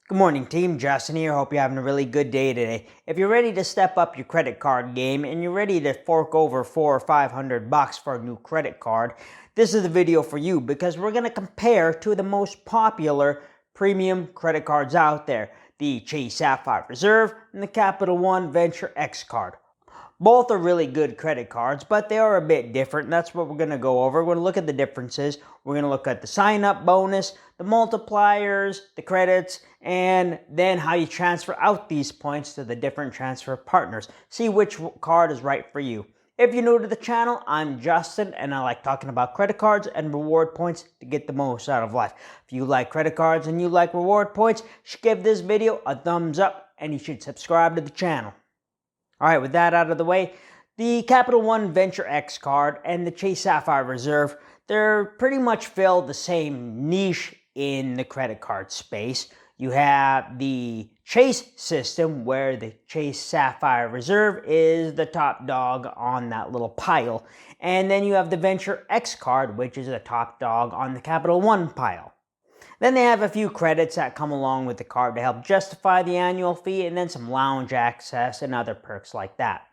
Good morning, team. Justin here. Hope you're having a really good day today. If you're ready to step up your credit card game and you're ready to fork over $400 or $500 for a new credit card, this is the video for you because we're going to compare two of the most popular premium credit cards out there, the Chase Sapphire Reserve and the Capital One Venture X card. Both are really good credit cards, but they are a bit different. That's what we're going to go over. We're going to look at the differences. We're going to look at the sign-up bonus, the multipliers, the credits, and then how you transfer out these points to the different transfer partners. See which card is right for you. If you're new to the channel, I'm Justin, and I like talking about credit cards and reward points to get the most out of life. If you like credit cards and you like reward points, you should give this video a thumbs up, and you should subscribe to the channel. Alright, with that out of the way, the Capital One Venture X card and the Chase Sapphire Reserve, they're pretty much fill the same niche in the credit card space. You have the Chase system where the Chase Sapphire Reserve is the top dog on that little pile. And then you have the Venture X card, which is the top dog on the Capital One pile. Then they have a few credits that come along with the card to help justify the annual fee, and then some lounge access and other perks like that.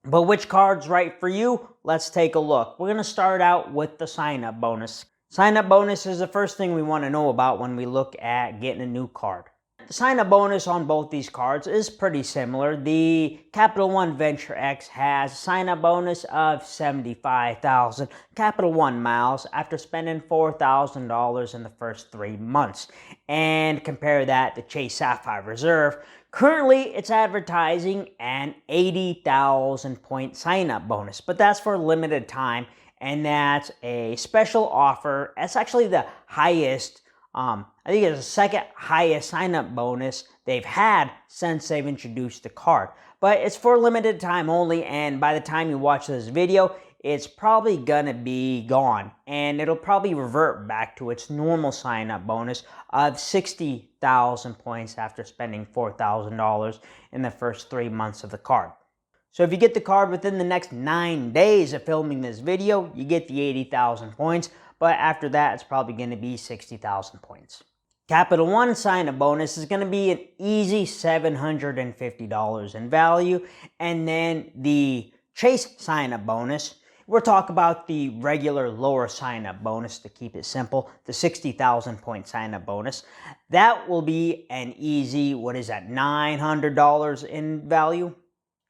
But which card's right for you? Let's take a look. We're going to start out with the sign-up bonus. Sign-up bonus is the first thing we want to know about when we look at getting a new card. The sign-up bonus on both these cards is pretty similar. The Capital One Venture X has a sign-up bonus of 75,000 Capital One miles after spending $4,000 in the first 3 months. And compare that to Chase Sapphire Reserve. Currently, it's advertising an 80,000 point sign-up bonus, but that's for a limited time, and that's a special offer. It's actually the highest I think it's the second highest sign-up bonus they've had since they've introduced the card. But it's for a limited time only, and by the time you watch this video, it's probably gonna be gone. And it'll probably revert back to its normal sign-up bonus of 60,000 points after spending $4,000 in the first 3 months of the card. So if you get the card within the next 9 days of filming this video, you get the 80,000 points. But after that, it's probably going to be 60,000 points. Capital One sign-up bonus is going to be an easy $750 in value. And then the Chase sign-up bonus, we're talking about the regular lower sign-up bonus to keep it simple, the 60,000 point sign-up bonus. That will be an easy, $900 in value.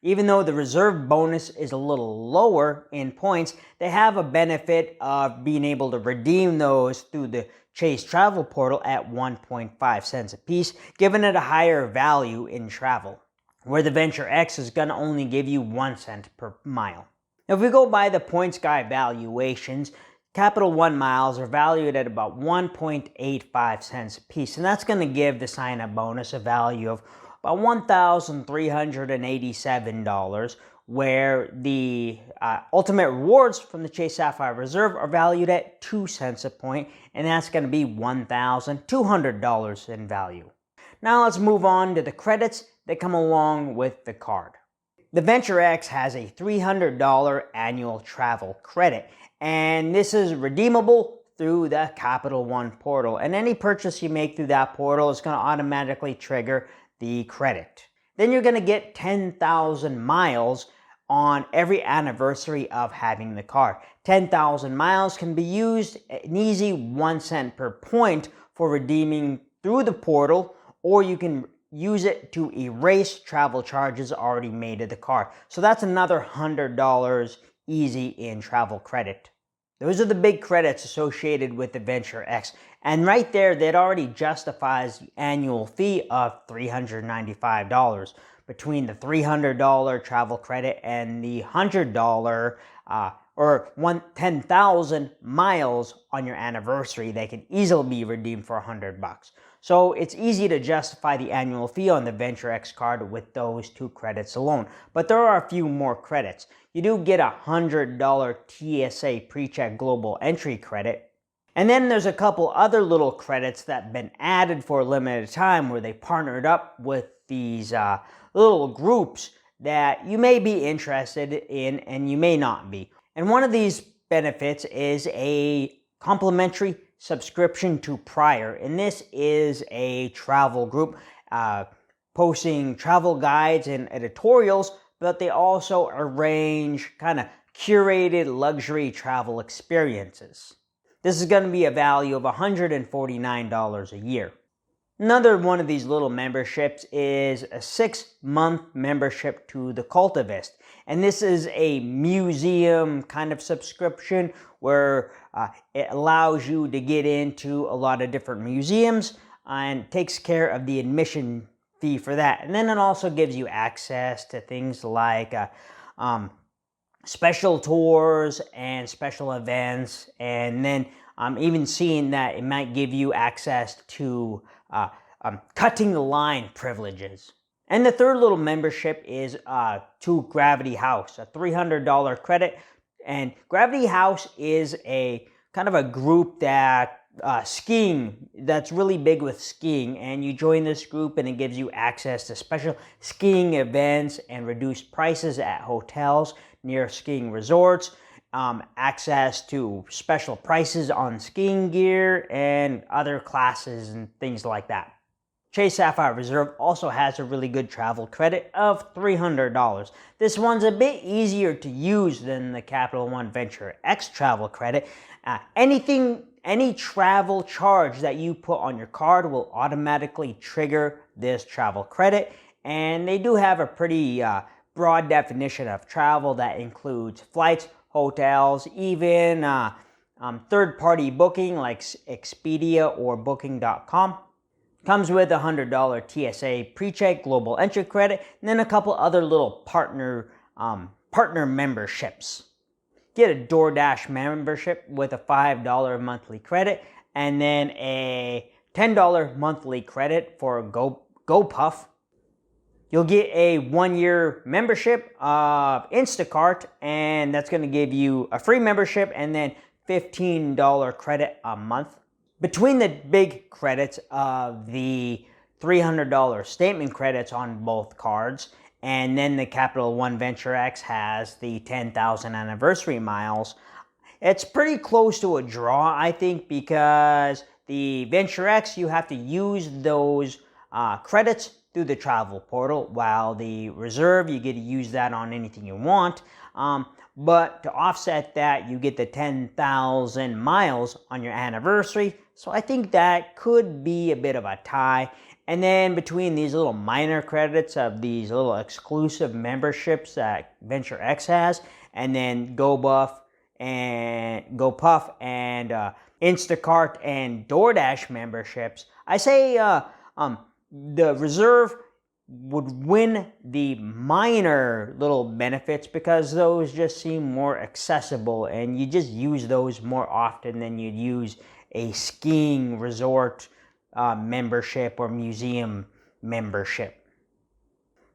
Even though the reserve bonus is a little lower in points, they have a benefit of being able to redeem those through the Chase travel portal at 1.5 cents a piece, giving it a higher value in travel, where the Venture X is going to only give you 1 cent per mile. Now, if we go by the points guy valuations, Capital One miles are valued at about 1.85 cents a piece, and that's going to give the sign-up bonus a value of about $1,387, where the ultimate rewards from the Chase Sapphire Reserve are valued at 2 cents a point, and that's going to be $1,200 in value. Now let's move on to the credits that come along with the card. The Venture X has a $300 annual travel credit, and this is redeemable through the Capital One portal, and any purchase you make through that portal is going to automatically trigger the credit. Then you're going to get 10,000 miles on every anniversary of having the card. 10,000 miles can be used an easy 1 cent per point for redeeming through the portal, or you can use it to erase travel charges already made to the card. So that's another $100 easy in travel credit. Those are the big credits associated with the Venture X. And right there, that already justifies the annual fee of $395 between the $300 travel credit and the $100 or 10,000 miles on your anniversary. They can easily be redeemed for $100. So it's easy to justify the annual fee on the Venture X card with those 2 credits alone. But there are a few more credits. You do get a $100 TSA PreCheck Global Entry credit. And then there's a couple other little credits that have been added for a limited time where they partnered up with these little groups that you may be interested in and you may not be. And one of these benefits is a complimentary subscription to Prior, and this is a travel group posting travel guides and editorials, but they also arrange kind of curated luxury travel experiences. This is going to be a value of $149 a year. Another one of these little memberships is a 6-month membership to the Cultivist. And this is a museum kind of subscription where it allows you to get into a lot of different museums and takes care of the admission fee for that. And then it also gives you access to things like special tours and special events. And then even seeing that it might give you access to cutting the line privileges. And the third little membership is to Gravity House, a $300 credit. And Gravity House is a kind of a group that skiing, that's really big with skiing, and you join this group and it gives you access to special skiing events and reduced prices at hotels near skiing resorts, access to special prices on skiing gear and other classes and things like that. Chase Sapphire Reserve also has a really good travel credit of $300. This one's a bit easier to use than the Capital One Venture X travel credit. Any travel charge that you put on your card will automatically trigger this travel credit, and they do have a pretty broad definition of travel that includes flights, hotels, even third-party booking like Expedia or Booking.com. Comes with a $100 TSA PreCheck global entry credit, and then a couple other little partner memberships. Get a DoorDash membership with a $5 monthly credit, and then a $10 monthly credit for GoPuff. You'll get a 1-year membership of Instacart, and that's going to give you a free membership and then $15 credit a month. Between the big credits of the $300 statement credits on both cards, and then the Capital One Venture X has the 10,000 anniversary miles, it's pretty close to a draw, I think, because the Venture X, you have to use those credits through the travel portal, while the Reserve, you get to use that on anything you want. But to offset that, you get the 10,000 miles on your anniversary. So I think that could be a bit of a tie. And then between these little minor credits of these little exclusive memberships that Venture X has, and then GoPuff and Instacart and DoorDash memberships, I say the Reserve would win the minor little benefits because those just seem more accessible and you just use those more often than you'd use a skiing resort membership or museum membership.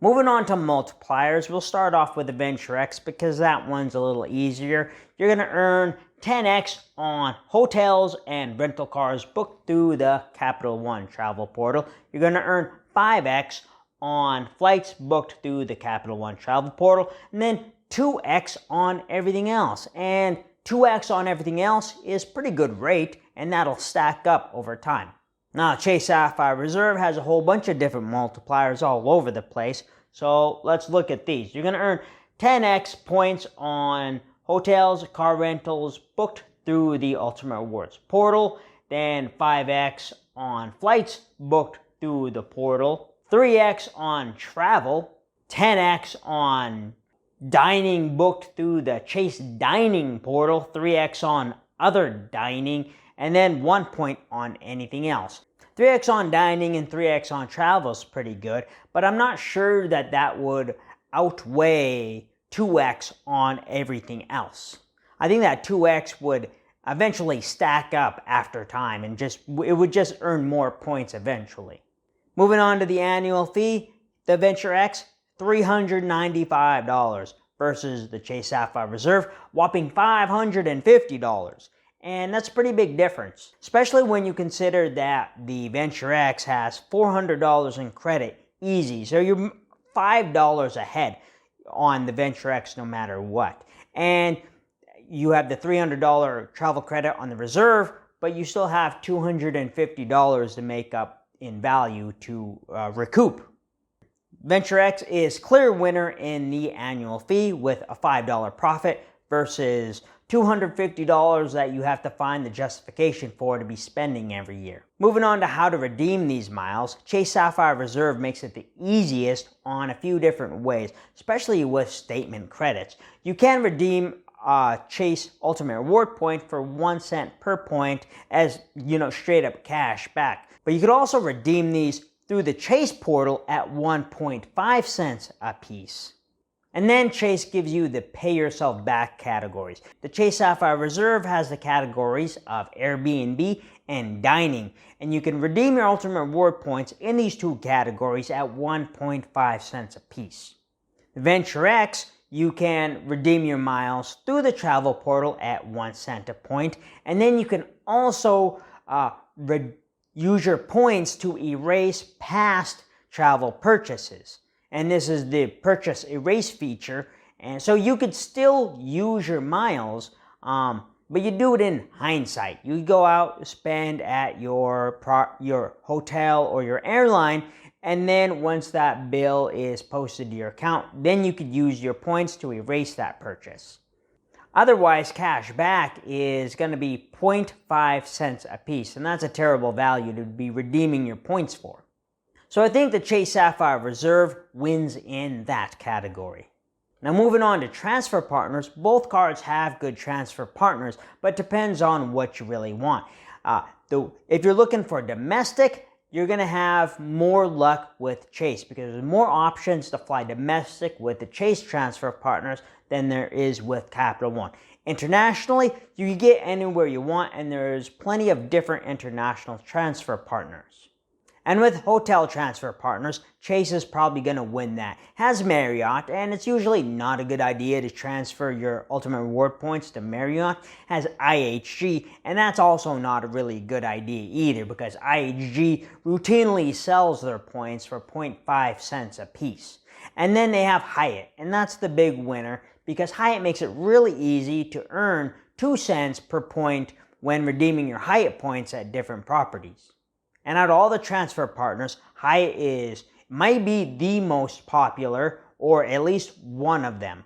Moving on to multipliers, we'll start off with the Venture X because that one's a little easier. You're going to earn 10x on hotels and rental cars booked through the Capital One travel portal. You're going to earn 5x on flights booked through the Capital One travel portal, and then 2x on everything else. And 2x on everything else is pretty good rate, and that'll stack up over time. Now, Chase Sapphire Reserve has a whole bunch of different multipliers all over the place, so let's look at these. You're going to earn 10x points on hotels, car rentals booked through the Ultimate Rewards portal, then 5x on flights booked through the portal, 3x on travel, 10x on dining booked through the Chase Dining portal, 3x on other dining, and then 1 point on anything else. 3x on dining and 3x on travel is pretty good, but I'm not sure that that would outweigh 2x on everything else. I think that 2x would eventually stack up after time and it would just earn more points eventually. Moving on to the annual fee, the Venture X, $395 versus the Chase Sapphire Reserve, whopping $550. And that's a pretty big difference, especially when you consider that the Venture X has $400 in credit easy. So you're $5 ahead on the Venture X no matter what. And you have the $300 travel credit on the Reserve, but you still have $250 to make up in value to recoup. Venture X is clear winner in the annual fee with a $5 profit versus $250 that you have to find the justification for to be spending every year. Moving on to how to redeem these miles, Chase Sapphire Reserve makes it the easiest on a few different ways, especially with statement credits. You can redeem Chase Ultimate Reward point for 1 cent per point as, straight up cash back. But you could also redeem these through the Chase portal at 1.5 cents a piece. And then Chase gives you the pay yourself back categories. The Chase Sapphire Reserve has the categories of Airbnb and dining, and you can redeem your Ultimate Reward points in these two categories at 1.5 cents a piece. The Venture X, you can redeem your miles through the travel portal at 1 cent a point, and then you can also use your points to erase past travel purchases. And this is the purchase erase feature. And so you could still use your miles, but you do it in hindsight. You go out, spend at your hotel or your airline, and then once that bill is posted to your account, then you could use your points to erase that purchase. Otherwise, cash back is going to be 0.5 cents a piece, and that's a terrible value to be redeeming your points for. So I think the Chase Sapphire Reserve wins in that category. Now moving on to transfer partners, both cards have good transfer partners, but it depends on what you really want. If you're looking for domestic, you're going to have more luck with Chase because there's more options to fly domestic with the Chase transfer partners than there is with Capital One. Internationally, you can get anywhere you want, and there's plenty of different international transfer partners. And with hotel transfer partners, Chase is probably going to win that. Has Marriott, and it's usually not a good idea to transfer your Ultimate Reward points to Marriott. Has IHG, and that's also not a really good idea either because IHG routinely sells their points for 0.5 cents a piece. And then they have Hyatt, and that's the big winner because Hyatt makes it really easy to earn 2 cents per point when redeeming your Hyatt points at different properties. And out of all the transfer partners, Hyatt might be the most popular, or at least one of them.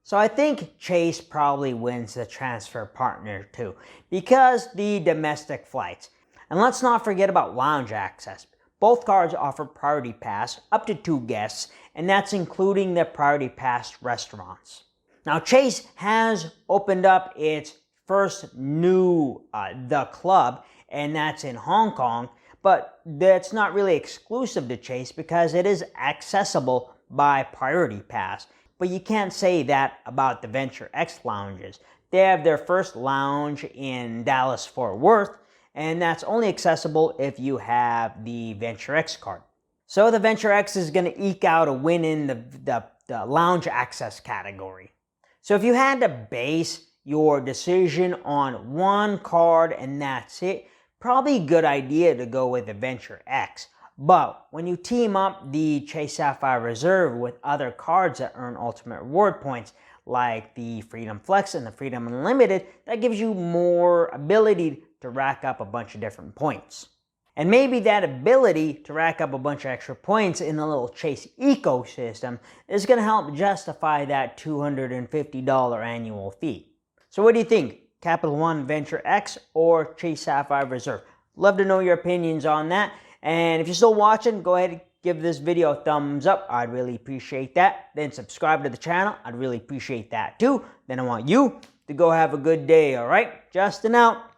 So I think Chase probably wins the transfer partner too, because the domestic flights. And let's not forget about lounge access. Both cards offer Priority Pass up to 2 guests, and that's including the Priority Pass restaurants. Now Chase has opened up its first new The Club, and that's in Hong Kong. But that's not really exclusive to Chase because it is accessible by Priority Pass. But you can't say that about the Venture X lounges. They have their first lounge in Dallas-Fort Worth, and that's only accessible if you have the Venture X card. So the Venture X is going to eke out a win in the lounge access category. So if you had to base your decision on one card and that's it, probably a good idea to go with the Venture X. But when you team up the Chase Sapphire Reserve with other cards that earn Ultimate Reward points, like the Freedom Flex and the Freedom Unlimited, that gives you more ability to rack up a bunch of different points. And maybe that ability to rack up a bunch of extra points in the little Chase ecosystem is going to help justify that $250 annual fee. So what do you think? Capital One Venture X or Chase Sapphire Reserve? Love to know your opinions on that. And if you're still watching, go ahead and give this video a thumbs up. I'd really appreciate that. Then subscribe to the channel. I'd really appreciate that too. Then I want you to go have a good day, all right? Justin out.